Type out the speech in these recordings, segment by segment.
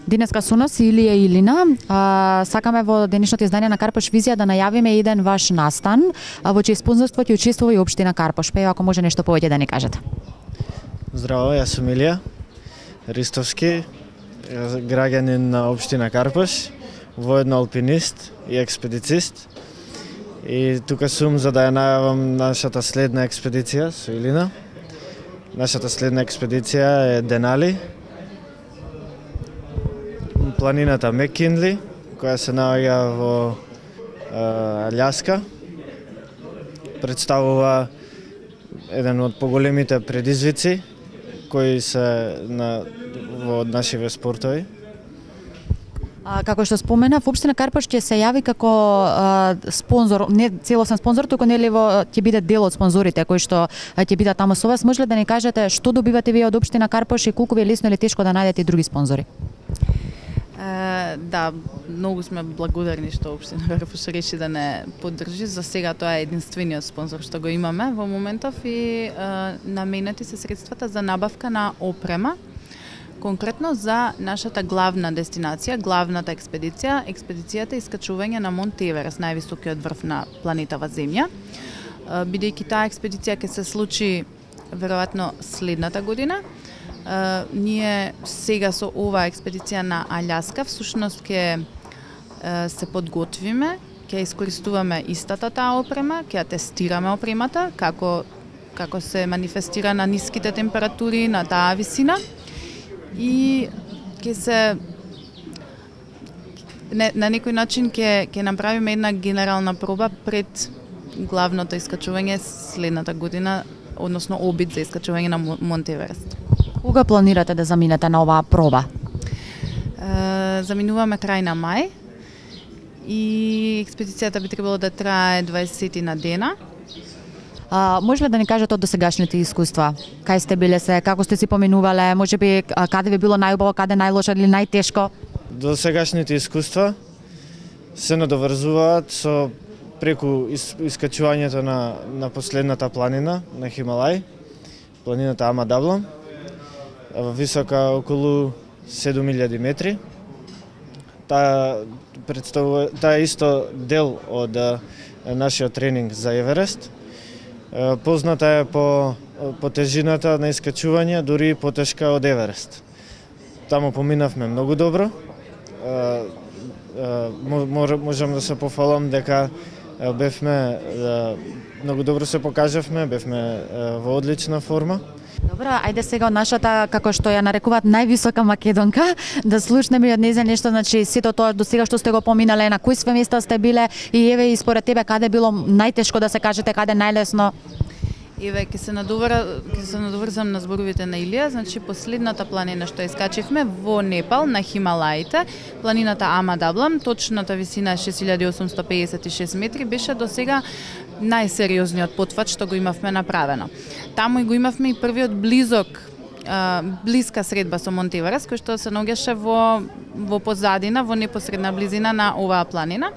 Денеска со нас Илија и Илина. Сакаме во денешното издание на Карпош Визија да најавиме еден ваш настан во чие спонзорство ќе учествува и општина Карпош. Па ако може нешто повеќе да ни кажете. Здраво, јас сум Илија Ристовски, граѓанин на општина Карпош, воедно алпинист и експедицист. И тука сум за да ја најавам нашата следна експедиција со Илина. Нашата следна експедиција е Денали, планината Мекинли, која се наоѓа во Алјаска. Представува еден од поголемите предизвици кои се во нашиве спортови. Како што споменав, општина Карпош ќе се јави како спонзор, не целосен спонзор, туку нели ќе биде дел од спонзорите кои што ќе бидат таму со вас. Може ли да ни кажете што добивате вие од општина Карпош и колку ви е лесно или тешко да најдете и други спонзори? Да, многу сме благодарни што општина Карпош реши да не поддржи. За сега тоа е единствениот спонзор што го имаме во моментов и наменети се средствата за набавка на опрема, конкретно за нашата главна дестинација, главната експедиција, експедицијата искачување на Монт Еверест, највисокиот врв на планетава Земја. Бидејќи таа експедиција ќе се случи веројатно следната година, ние сега со оваа експедиција на Алјаска всушност ќе се подготвиме, ќе искористуваме истата таа опрема, ќе ја тестираме опремата како се манифестира на ниските температури на таа висина и ќе се на некој начин ќе направиме една генерална проба пред главното искачување следната година, односно обид за искачување на Монт Еверест. Кога планирате да заминете на оваа проба? Заминуваме крај на мај и експедицијата би требало да трае 20 на дена. Може ли да ни кажете од досегашните искуства? Кај сте биле се, како сте си поминувале, можеби каде ви било најубаво, каде најлошо или најтешко? Досегашните искуства се надоврзуваат со преку искачувањето на последната планина на Хималај, планината Ама Даблам, висока околу 7000 метри. Таа е исто дел од нашиот тренинг за Еверест. Позната е по тежината на искачување, дури и потешка од Еверест. Таму поминавме многу добро. Можам да се пофалам дека бевме многу добро се покажавме, бевме во одлична форма. Добро, ајде сега од нашата, како што ја нарекуваат, највисока македонка, да слушнеме од нејзе нешто, значи сето тоа до сега што сте го поминале, на кои све места сте биле и еве и според тебе каде било најтешко да се кажете, каде најлесно? Еве ќе се надоврзам на зборовите на Илија, значи последната планина што искачивме во Непал на Хималаите, планината Ама Даблам, точната висина е 6856 метри, беше до сега најсериозниот потфат што го имавме направено. Таму и го имавме и првиот блиска средба со Монт Еверест, кој што се наоѓаше во позадина, во непосредна близина на оваа планина.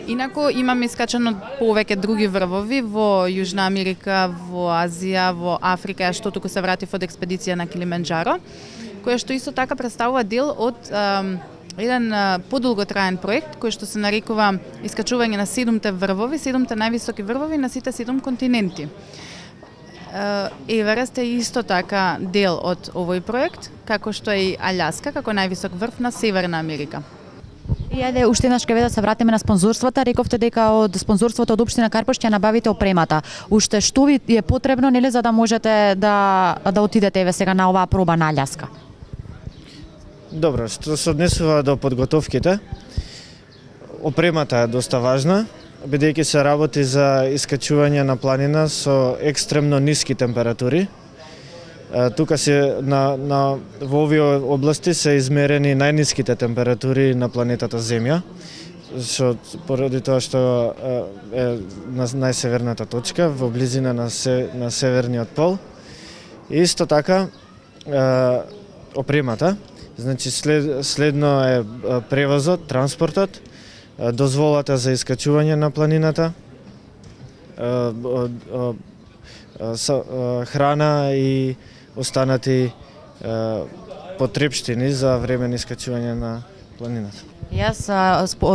Инаку имаме искачано повеќе други врвови во Јужна Америка, во Азија, во Африка, што туку се вратив од експедиција на Килиманџаро, која што исто така представува дел од еден подолготраен проект кој што се нарекува искачување на 7 врвови, 7 највисоки врвови на сите 7 континенти. Еверест е исто така дел од овој проект, како што е и Алјаска, како највисок врв на Северна Америка. И ајде уште еднаш ќе да се вратиме на спонзорствата. Рековте дека од спонзорството од општина Карпош ќе набавите опремата. Уште што ви е потребно, нели, за да можете да отидете еве сега на оваа проба на Алјаска? Добро, што се однесува до подготовките, опремата е доста важна, бидејќи се работи за искачување на планина со екстремно ниски температури. Тука во овие области се измерени најниските температури на планетата Земја, поради тоа што е на најсеверната точка, во близина на северниот пол. И исто така, опремата, значи следно е превозот, транспортот, дозволата за искачување на планината, храна и останати потрепштини за време на искачување на планината. Јас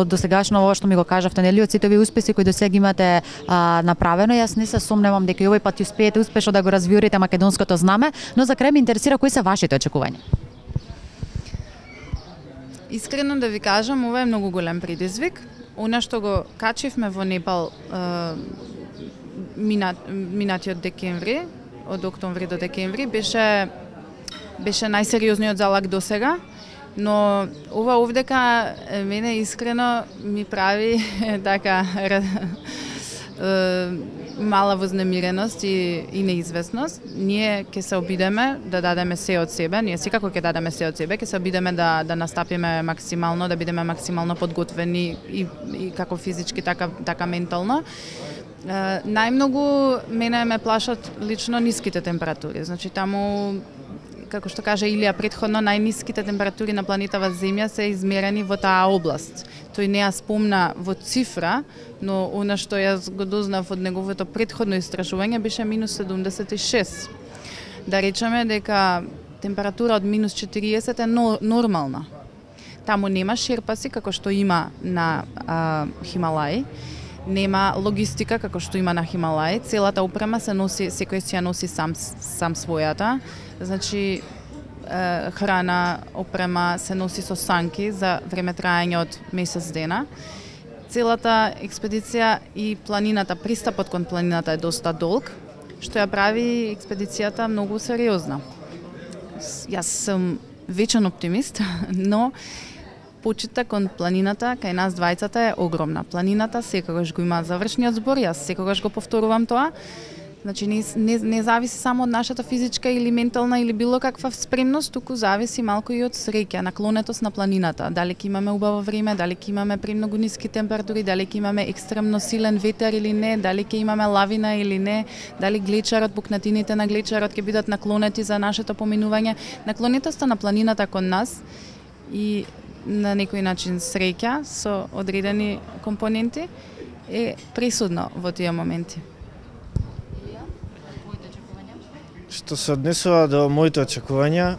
досегашно ова што ми го кажавте, нели, од сите овие успеси кои досега имате направено, јас не се сомневам дека и овој пат успеете успешно да го развиорите македонското знаме, но за крај ме интересира кои се вашите очекувања. Искрено да ви кажам, ова е многу голем предизвик. Она што го качивме во Непал минатиот декември, од октомври до декември, беше најсериозниот залак досега. Но ова овдека мене искрено ми прави така мала вознемиреност и неизвестност. Ние ќе се обидеме да дадеме се од себе, ние секако ќе дадеме се од себе, ќе се обидеме да настапиме максимално, да бидеме максимално подготвени и како физички, така ментално. Најмногу мене ме плашат лично ниските температури. Значи таму, како што кажа Илија претходно, најниските температури на планетава Земја се измерени во таа област. Тој не ја спомна во цифра, но она што јас го дознав од неговото претходно истражување беше минус 76. Да речеме дека температура од минус 40 е нормална. Таму нема шерпаси како што има на Хималај, нема логистика како што има на Хималај, целата опрема се носи, секој си ја носи сам својата. Значи, храна, опрема се носи со санки за време траење од месец дена. Целата експедиција и планината, пристапот кон планината е доста долг, што ја прави експедицијата многу сериозна. Јас сум вечен оптимист, но почита кон планината кај нас двајцата е огромна. Планината секогаш го има завршниот збор, јас секогаш го повторувам тоа. Значи не зависи само од нашата физичка или ментална или било каква спремност, туку зависи малку и од среќа, наклонетост на планината. Дали ќе имаме убаво време, дали ќе имаме премногу ниски температури, дали ќе имаме екстремно силен ветер или не, дали ќе имаме лавина или не, дали глечерот, пукнатините на глечерот ќе бидат наклонети за нашето поминување. Наклонетоста на планината кон нас и на некој начин среќа со одредени компоненти е присудно во тие моменти. Што се однесува до моите очекувања,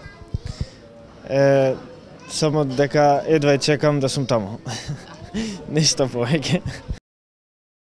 само дека едва чекам да сум таму. Ништо повеќе.